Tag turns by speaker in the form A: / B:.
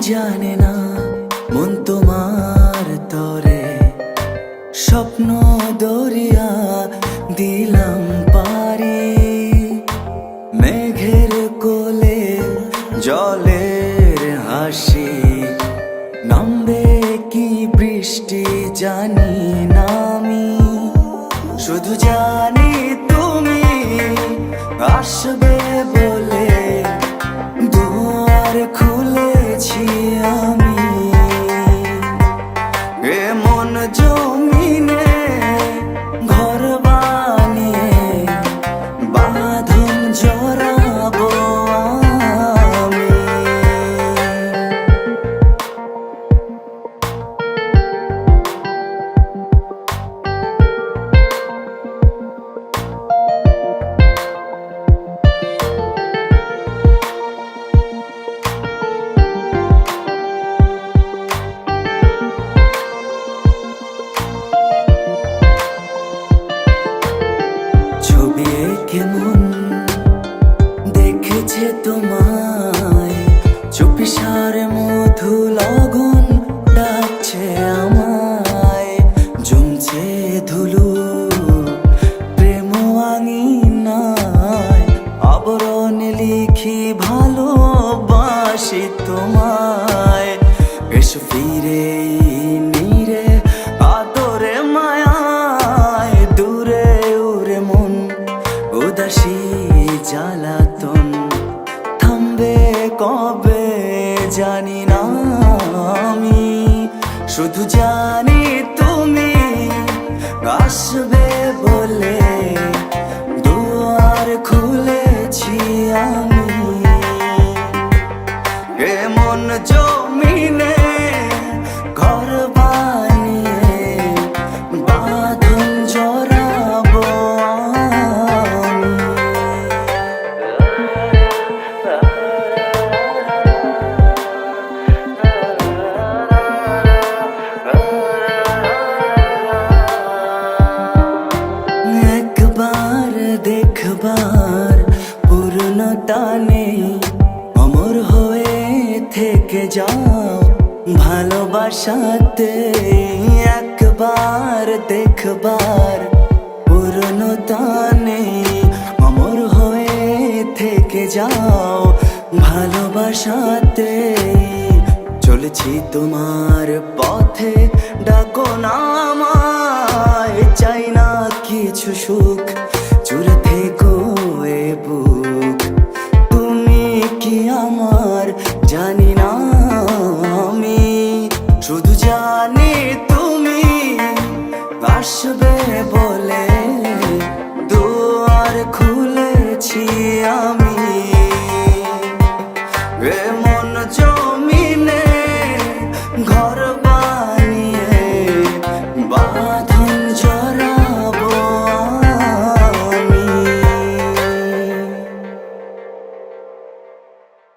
A: জানে না মন তোমার তরে স্বপ্ন দরিয়া দিলাম পারি। মেঘের কোলে জলের হাসি, নামবে কি বৃষ্টি জানি না আমি। শুধু জানি তুমি আসবে বলে দুয়ার খুলেছি আমি। এ মন জমিনে ঘর বানিয়ে বাঁধন জড়াবো আমি। ছবি এঁকে মন দেখেছে তোমায়, চুপিসারে মধু লগন ডাকছে আমায়। জমছে ধুলো প্রেম আঙিনায়, আবরণ লিখি ভালোবাসি তোমায়। এসো ফিরে নীরে আদরে মায়ায়, দূরে উড়ে মন উদাসী জ্বালাতন থামবে কবে জানি না আমি। শুধু জানি তুমি আসবে বলে দুয়ার খুলেছি আমি। এ মন জমিনে ঘর বানিয়ে বাঁধন জড়াবো আমি। একবার দেখবার পুরনোটা নেই, অমর হয়ে থেকে যাও ভালোবাসাতে। একবার দেখবার পুরনোটা নেই, অমর হয়ে থেকে যাও ভালোবাসাতে। চলেছি তোমার পথে ডাকো না আমায়, চাই না কিছু সুখ জুড়ে থেকো এ বুক। তুমি কি আমার জানি না আমি, শুধু জানি তুমি আসবে বলে দুয়ার খুলেছি আমি। এ মন জমিনে ঘর